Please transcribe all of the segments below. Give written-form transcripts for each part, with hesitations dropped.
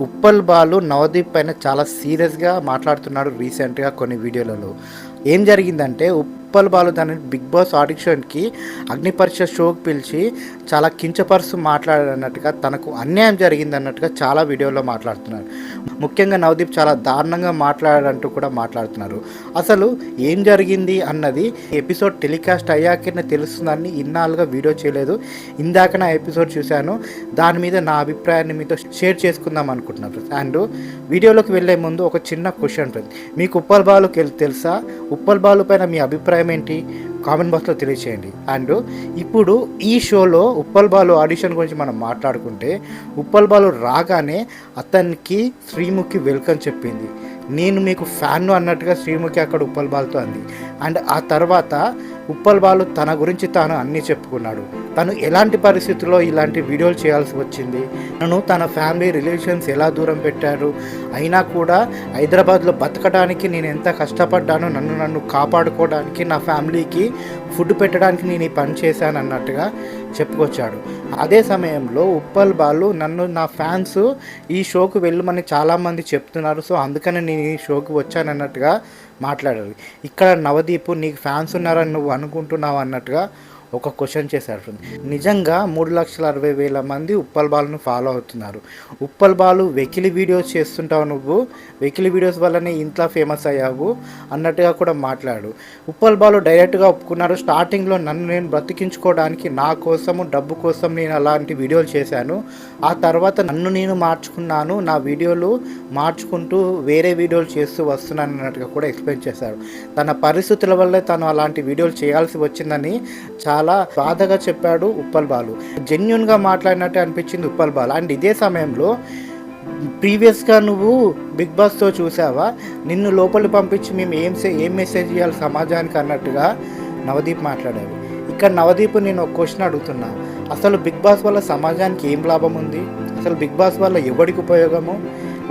ఉప్పల్ బాలు నవదీప్ పైన చాలా సీరియస్గా మాట్లాడుతున్నాడు రీసెంట్గా కొన్ని వీడియోలలో. ఏం జరిగిందంటే ఉప్పల్ బాలు దాని బిగ్ బాస్ ఆడిషన్కి అగ్నిపరీక్ష షోకి పిలిచి చాలా కించపరుస్తూ మాట్లాడినట్టుగా, తనకు అన్యాయం జరిగిందన్నట్టుగా చాలా వీడియోలో మాట్లాడుతున్నారు. ముఖ్యంగా నవదీప్ చాలా దారుణంగా మాట్లాడారంటూ కూడా మాట్లాడుతున్నారు. అసలు ఏం జరిగింది అన్నది ఎపిసోడ్ టెలికాస్ట్ అయ్యాకనే తెలుస్తుందని ఇన్నాళ్ళుగా వీడియో చేయలేదు. ఇందాక నా ఎపిసోడ్ చూశాను. దాని మీద నా అభిప్రాయాన్ని మీతో షేర్ చేసుకుందాం అనుకుంటున్నాను. అండ్ వీడియోలోకి వెళ్ళే ముందు ఒక చిన్న క్వశ్చన్ ఉంటుంది. మీకు ఉప్పల్ బాలుకి తెలుసా? ఉప్పల్ బాలు పైన మీ అభిప్రాయం ఏంటి? కామెంట్ బాక్స్లో తెలియచేయండి. అండ్ ఇప్పుడు ఈ షోలో ఉప్పల్ బాలు ఆడిషన్ గురించి మనం మాట్లాడుకుంటే, ఉప్పల్ బాలు రాగానే అతనికి శ్రీముఖి వెల్కమ్ చెప్పింది. నేను మీకు ఫ్యాన్ అన్నట్టుగా శ్రీముఖి అక్కడ ఉప్పల్ బాలుతో అంది. అండ్ ఆ తర్వాత ఉప్పల్ బాలు తన గురించి తాను అన్నీ చెప్పుకున్నాడు. తను ఎలాంటి పరిస్థితుల్లో ఇలాంటి వీడియోలు చేయాల్సి వచ్చింది, తను తన ఫ్యామిలీ రిలేషన్స్ ఎలా దూరం పెట్టారు, అయినా కూడా హైదరాబాద్లో బతకడానికి నేను ఎంత కష్టపడ్డానో, నన్ను కాపాడుకోవడానికి, నా ఫ్యామిలీకి ఫుడ్ పెట్టడానికి నేను ఈ పని చేశాను అన్నట్టుగా చెప్పుకొచ్చాడు. అదే సమయంలో ఉప్పల్ బాలు నా ఫ్యాన్స్ ఈ షోకు వెళ్ళమని చాలామంది చెప్తున్నారు, సో అందుకని నేను ఈ షోకి వచ్చానన్నట్టుగా మాట్లాడారు. ఇక్కడ నవదీప్ నీకు ఫ్యాన్స్ ఉన్నారని నువ్వు అనుకుంటున్నావు అన్నట్టుగా ఒక క్వశ్చన్ చేశారు. నిజంగా 3,60,000 మంది ఉప్పల్ బాలును ఫాలో అవుతున్నారు. ఉప్పల్ బాలు వెకిలి వీడియోస్ చేస్తుంటావు, నువ్వు వెకిలి వీడియోస్ వల్లనే ఇంట్లో ఫేమస్ అయ్యావు అన్నట్టుగా కూడా మాట్లాడు. ఉప్పల్ బాలు డైరెక్ట్గా ఒప్పుకున్నాడు. స్టార్టింగ్లో నన్ను నేను బ్రతికించుకోవడానికి, నా కోసము డబ్బు కోసం నేను అలాంటి వీడియోలు చేశాను. ఆ తర్వాత నన్ను నేను మార్చుకున్నాను, నా వీడియోలు మార్చుకుంటూ వేరే వీడియోలు చేస్తూ వస్తున్నాను అన్నట్టుగా కూడా ఎక్స్ప్లెయిన్ చేశారు. తన పరిస్థితుల వల్లే తను అలాంటి వీడియోలు చేయాల్సి వచ్చిందని చాలా బాధగా చెప్పాడు ఉప్పల్ బాలు. జెన్యున్గా మాట్లాడినట్టే అనిపించింది ఉప్పల్ బాలు. అండ్ ఇదే సమయంలో ప్రీవియస్గా నువ్వు బిగ్ బాస్తో చూసావా, నిన్ను లోపలికి పంపించి మేము ఏం మెసేజ్ ఇవ్వాలి సమాజానికి అన్నట్టుగా నవదీప్ మాట్లాడారు. ఇక్కడ నవదీప్ నేను ఒక క్వశ్చన్ అడుగుతున్నా, అసలు బిగ్ బాస్ వల్ల సమాజానికి ఏం లాభం ఉంది? అసలు బిగ్ బాస్ వల్ల ఎవరికి ఉపయోగము?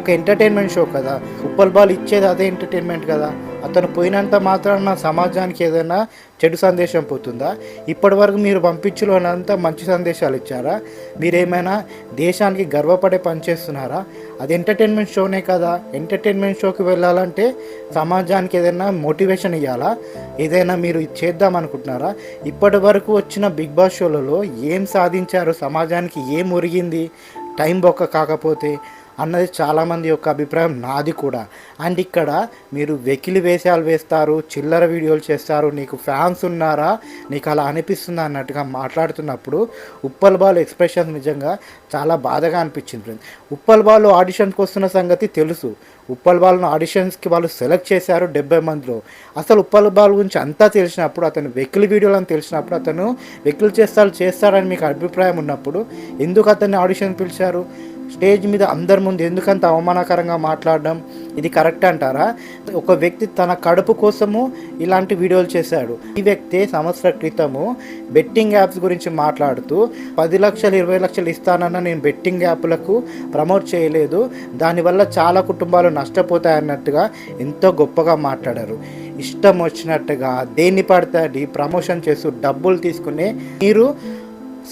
ఒక ఎంటర్టైన్మెంట్ షో కదా, ఉప్పల్ బాల్ ఇచ్చేది అదే ఎంటర్టైన్మెంట్ కదా. అతను పోయినంత మాత్రాన సమాజానికి ఏదైనా చెడు సందేశం పోతుందా? ఇప్పటి వరకు మీరు పంపించులోనంతా మంచి సందేశాలు ఇచ్చారా? మీరేమైనా దేశానికి గర్వపడే పని చేస్తున్నారా? అది ఎంటర్టైన్మెంట్ షోనే కదా. ఎంటర్టైన్మెంట్ షోకి వెళ్ళాలంటే సమాజానికి ఏదైనా మోటివేషన్ ఇవ్వాలా? ఏదైనా మీరు చేద్దాం అనుకుంటున్నారా? ఇప్పటి వరకు వచ్చిన బిగ్ బాస్ షోలలో ఏం సాధించారు? సమాజానికి ఏం ఒరిగింది? టైం బొక్క కాకపోతే అన్నది చాలామంది యొక్క అభిప్రాయం, నాది కూడా. అండ్ ఇక్కడ మీరు వెకిలి వేషాలు వేస్తారు, చిల్లర వీడియోలు చేస్తారు, నీకు ఫ్యాన్స్ ఉన్నారా, నీకు అలా అనిపిస్తుందా అన్నట్టుగా మాట్లాడుతున్నప్పుడు ఉప్పల్ బాలు ఎక్స్ప్రెషన్ నిజంగా చాలా బాధగా అనిపించింది. ఉప్పల్ బాలు ఆడిషన్కి వస్తున్న సంగతి తెలుసు. ఉప్పల్ బాలును ఆడిషన్స్కి వాళ్ళు సెలెక్ట్ చేశారు 70 మందిలో. అసలు ఉప్పల్ బాలు గురించి అంతా తెలిసినప్పుడు, అతను వెకిలి వీడియోలు అని తెలిసినప్పుడు, అతను వెకిలి చేస్తాడని మీకు అభిప్రాయం ఉన్నప్పుడు ఎందుకు అతన్ని ఆడిషన్ పిలిచారు? స్టేజ్ మీద అందరి ముందు ఎందుకంత అవమానకరంగా మాట్లాడడం ఇది కరెక్ట్ అంటారా? ఒక వ్యక్తి తన కడుపు కోసము ఇలాంటి వీడియోలు చేశాడు. ఈ వ్యక్తి సంవత్సర క్రితము బెట్టింగ్ యాప్స్ గురించి మాట్లాడుతూ 10 లక్షలు 20 లక్షలు ఇస్తానన్న నేను బెట్టింగ్ యాప్లకు ప్రమోట్ చేయలేదు, దానివల్ల చాలా కుటుంబాలు నష్టపోతాయన్నట్టుగా ఎంతో గొప్పగా మాట్లాడారు. ఇష్టం వచ్చినట్టుగా దేన్ని పడితే అది ప్రమోషన్ చేస్తూ డబ్బులు తీసుకునే మీరు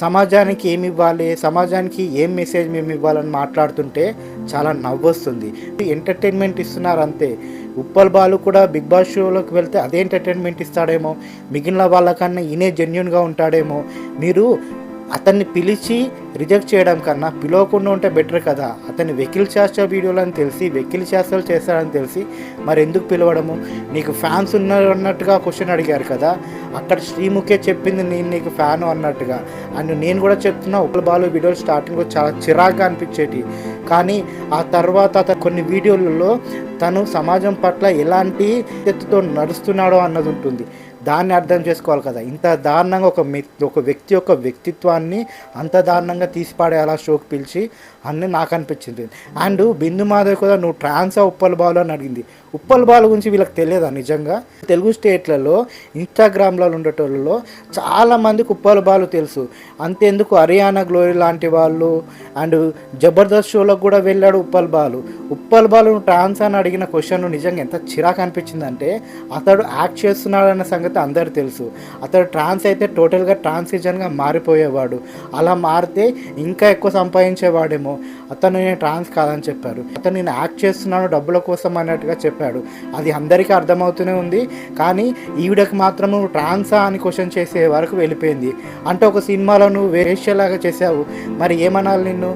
సమాజానికి ఏమి ఇవ్వాలి, సమాజానికి ఏం మెసేజ్ మేము ఇవ్వాలని మాట్లాడుతుంటే చాలా నవ్వొస్తుంది. ఎంటర్టైన్మెంట్ ఇస్తున్నారు అంతే. ఉప్పల్ బాలు కూడా బిగ్ బాస్ షోలోకి వెళ్తే అదే ఎంటర్టైన్మెంట్ ఇస్తాడేమో, మిగిలిన వాళ్ళకన్నా ఈయనే జెన్యున్గా ఉంటాడేమో. మీరు అతన్ని పిలిచి రిజెక్ట్ చేయడం కన్నా పిలవకుండా ఉంటే బెటర్ కదా. అతన్ని వెకిల్ చేస్తా వీడియోలని తెలిసి, వెకిల్ చేష్టలు చేస్తాడని తెలిసి మరి ఎందుకు పిలవడము? నీకు ఫ్యాన్స్ ఉన్నారు అన్నట్టుగా క్వశ్చన్ అడిగారు కదా, అక్కడ శ్రీముఖే చెప్పింది నేను నీకు ఫ్యాను అన్నట్టుగా. అండ్ నేను కూడా చెప్తున్నా, ఉప్పల్ బాలు వీడియోలు స్టార్టింగ్లో చాలా చిరాగ్గా అనిపించేటి, కానీ ఆ తర్వాత అతను కొన్ని వీడియోలలో తను సమాజం పట్ల ఎలాంటి ఎత్తుతో నడుస్తున్నాడో అన్నది ఉంటుంది. దాన్ని అర్థం చేసుకోవాలి కదా. ఇంత దారుణంగా ఒక వ్యక్తి యొక్క వ్యక్తిత్వాన్ని అంత దారుణంగా తీసిపాడేలా షోకి పిలిచి అన్నీ నాకు అనిపించింది. అండ్ బిందు మాధవ్ కూడా నువ్వు ట్రాన్సా ఉప్పల్ బాలు అని అడిగింది. ఉప్పల్ బాలు గురించి వీళ్ళకి తెలియదా? నిజంగా తెలుగు స్టేట్లలో ఇన్స్టాగ్రామ్లో ఉండేటోళ్ళలో చాలామందికి ఉప్పల్ బాలు తెలుసు. అంతేందుకు హర్యానా గ్లోరీ లాంటి వాళ్ళు అండ్ జబర్దస్త్ షోలకు కూడా వెళ్ళాడు ఉప్పల్ బాలు. ఉప్పల్ బాలు ట్రాన్స్ అని అడిగిన క్వశ్చన్ నిజంగా ఎంత చిరాకు అనిపించిందంటే, అతడు యాక్ట్ చేస్తున్నాడన్న సంగతి అందరు తెలుసు. అతడు ట్రాన్స్ అయితే టోటల్గా ట్రాన్సిజన్గా మారిపోయేవాడు. అలా మారితే ఇంకా ఎక్కువ సంపాదించేవాడేమో. అతను నేను ట్రాన్స్ కాదని చెప్పారు. అతను నేను యాక్ట్ చేస్తున్నాను డబ్బుల కోసం అన్నట్టుగా చెప్పాడు. అది అందరికీ అర్థమవుతూనే ఉంది. కానీ ఈవిడకి మాత్రం నువ్వు ట్రాన్సా అని క్వశ్చన్ చేసే వరకు వెళ్ళిపోయింది. అంటే ఒక సినిమాలో నువ్వు వేశ్యలాగా చేసావు, మరి ఏమనాలి నిన్ను?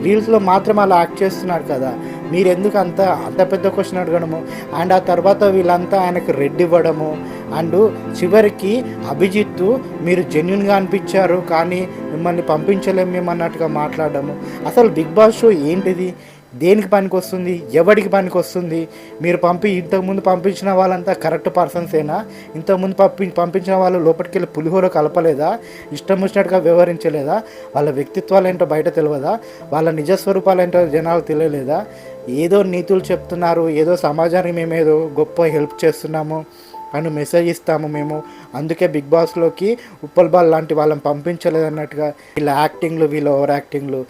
రీల్స్లో మాత్రం అలా యాక్ట్ చేస్తున్నారు కదా, మీరు ఎందుకు అంత అంత పెద్ద క్వశ్చన్ అడగడము? అండ్ ఆ తర్వాత వీళ్ళంతా ఆయనకు రెడ్ ఇవ్వడము, అండ్ చివరికి అభిజిత్ మీరు జెన్యున్గా అనిపించారు కానీ మిమ్మల్ని పంపించలేము మేము అన్నట్టుగా మాట్లాడము. అసలు బిగ్ బాస్ షో ఏంటిది? దేనికి పనికి వస్తుంది? ఎవరికి పనికి వస్తుంది? మీరు ఇంతకుముందు పంపించిన వాళ్ళంతా కరెక్ట్ పర్సన్సేనా? ఇంతకుముందు పంపించిన వాళ్ళు లోపలికి వెళ్ళి పులిహోర కలపలేదా? ఇష్టం వచ్చినట్టుగా వ్యవహరించలేదా? వాళ్ళ వ్యక్తిత్వాలు ఏంటో బయట తెలియదా? వాళ్ళ నిజస్వరూపాలు ఏంటో జనాలు తెలియలేదా? ఏదో నీతులు చెప్తున్నారు, ఏదో సమాజానికి మేము ఏదో గొప్ప హెల్ప్ చేస్తున్నాము అని మెసేజ్ ఇస్తాము మేము, అందుకే బిగ్ బాస్లోకి ఉప్పల్ బాల్ లాంటి వాళ్ళని పంపించలేదు అన్నట్టుగా వీళ్ళ యాక్టింగ్లు, వీళ్ళ ఓవర్ యాక్టింగ్లు.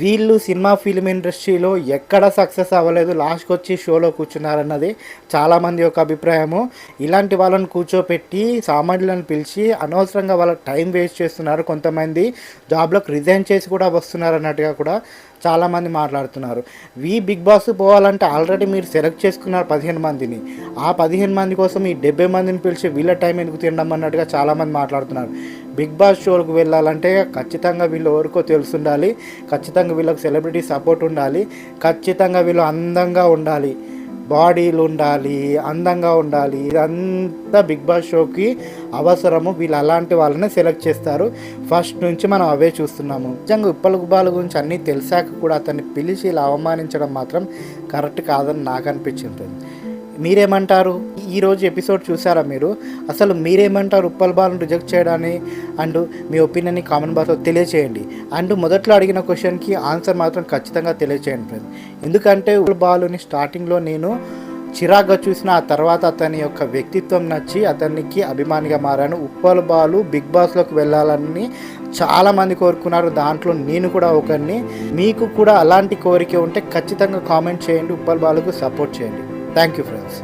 వీళ్ళు సినిమా ఫిల్మ్ ఇండస్ట్రీలో ఎక్కడ సక్సెస్ అవ్వలేదు, లాస్ట్కి వచ్చి షోలో కూర్చున్నారన్నది చాలామంది యొక్క అభిప్రాయము. ఇలాంటి వాళ్ళని కూర్చోపెట్టి సామాన్యులను పిలిచి అనవసరంగా వాళ్ళ టైం వేస్ట్ చేస్తున్నారు. కొంతమంది జాబ్లోకి రిజైన్ చేసి కూడా వస్తున్నారు అన్నట్టుగా కూడా చాలామంది మాట్లాడుతున్నారు. బిగ్ బాస్ పోవాలంటే ఆల్రెడీ మీరు సెలెక్ట్ చేసుకున్నారు 15 మందిని. ఆ 15 మంది కోసం ఈ 70 మందిని పిలిచి వీళ్ళ టైం ఎందుకు తినడం అన్నట్టుగా చాలామంది మాట్లాడుతున్నారు. బిగ్ బాస్ షోలకు వెళ్ళాలంటే ఖచ్చితంగా వీళ్ళు ఎవరికో తెలుసుండాలి, ఖచ్చితంగా వీళ్ళకి సెలబ్రిటీ సపోర్ట్ ఉండాలి, ఖచ్చితంగా వీళ్ళు అందంగా ఉండాలి, బాడీలు ఉండాలి, అందంగా ఉండాలి. ఇదంతా బిగ్ బాస్ షోకి అవసరము. వీళ్ళు అలాంటి వాళ్ళనే సెలెక్ట్ చేస్తారు. ఫస్ట్ నుంచి మనం అవే చూస్తున్నాము. నిజంగా ఉప్పల్ బాల్ గురించి అన్నీ తెలిసాక కూడా అతన్ని పిలిచి ఇలా అవమానించడం మాత్రం కరెక్ట్ కాదని నాకు అనిపించింది. మీరేమంటారు? ఈరోజు ఎపిసోడ్ చూసారా మీరు? అసలు మీరేమంటారు ఉప్పల్ బాల్ని రిజెక్ట్ చేయడాన్ని? అండ్ మీ ఒపీనియన్ని కామెంట్ బాక్స్లో తెలియచేయండి. అండ్ మొదట్లో అడిగిన క్వశ్చన్కి ఆన్సర్ మాత్రం ఖచ్చితంగా తెలియచేయండి ఫ్రెండ్స్. ఎందుకంటే ఉప్పల్ బాలుని స్టార్టింగ్లో నేను చిరాగ్గా చూసిన, ఆ తర్వాత అతని యొక్క వ్యక్తిత్వం నచ్చి అతనికి అభిమానిగా మారాను. ఉప్పల్ బాలు బిగ్ బాస్లోకి వెళ్ళాలని చాలామంది కోరుకున్నారు, దాంట్లో నేను కూడా ఒకరిని. మీకు కూడా అలాంటి కోరిక ఉంటే ఖచ్చితంగా కామెంట్ చేయండి, ఉప్పల్ బాలుకు సపోర్ట్ చేయండి. Thank you friends.